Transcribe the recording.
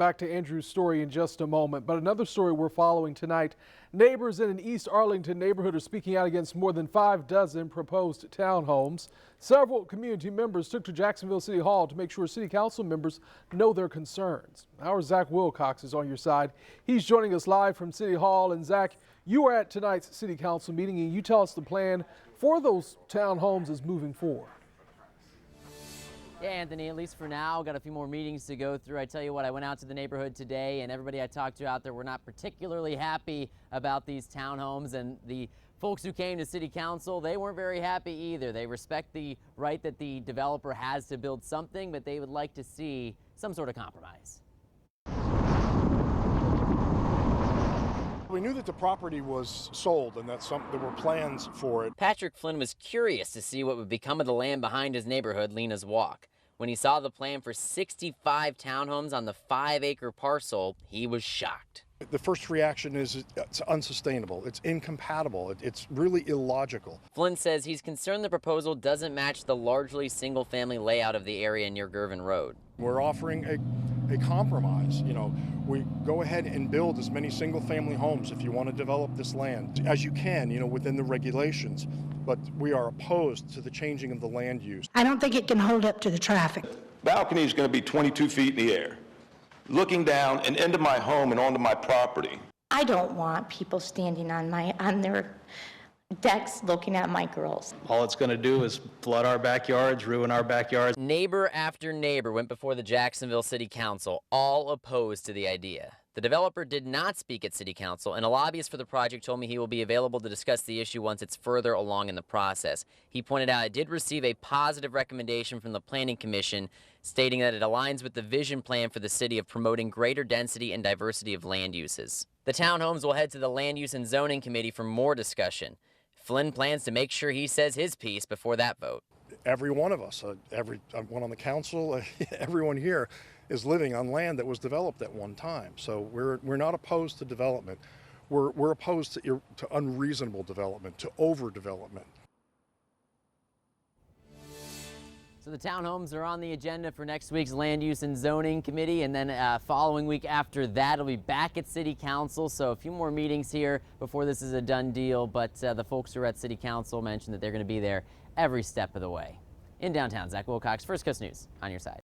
Back to Andrew's story in just a moment, but another story we're following tonight. Neighbors in an East Arlington neighborhood are speaking out against more than 5 dozen proposed townhomes. Several community members took to Jacksonville City Hall to make sure city council members know their concerns. Our Zach Wilcox is on your side. He's joining us live from City Hall. And Zach, you were at tonight's city council meeting, and you tell us the plan for those townhomes is moving forward. Yeah, Anthony, at least for now, got a few more meetings to go through. I tell you what, I went out to the neighborhood today, and everybody I talked to out there were not particularly happy about these townhomes. And the folks who came to city council, they weren't very happy either. They respect the right that the developer has to build something, but they would like to see some sort of compromise. We knew that the property was sold and that there were plans for it. Patrick Flynn was curious to see what would become of the land behind his neighborhood, Lena's Walk. When he saw the plan for 65 townhomes on the 5-acre parcel, he was shocked. The first reaction is it's unsustainable, it's incompatible, it's really illogical. Flynn says he's concerned the proposal doesn't match the largely single-family layout of the area near Girvin Road. We're offering a compromise. You know, we go ahead and build as many single-family homes if you want to develop this land as you can, you know, within the regulations. But we are opposed to the changing of the land use. I don't think it can hold up to the traffic. Balcony is going to be 22 feet in the air, looking down and into my home and onto my property. I don't want people standing on their decks looking at my girls. All it's going to do is flood our backyards, ruin our backyards. Neighbor after neighbor went before the Jacksonville City Council, all opposed to the idea. The developer did not speak at City Council, and a lobbyist for the project told me he will be available to discuss the issue once it's further along in the process. He pointed out it did receive a positive recommendation from the Planning Commission, stating that it aligns with the vision plan for the city of promoting greater density and diversity of land uses. The townhomes will head to the Land Use and Zoning Committee for more discussion. Flynn plans to make sure he says his piece before that vote. Every one of us, everyone on the council, everyone here is living on land that was developed at one time. So we're not opposed to development. We're opposed to unreasonable development, to overdevelopment. So the townhomes are on the agenda for next week's Land Use and Zoning Committee, and then following week after that, it'll be back at City Council. So a few more meetings here before this is a done deal, but the folks who are at City Council mentioned that they're going to be there every step of the way. In downtown, Zach Wilcox, First Coast News, on your side.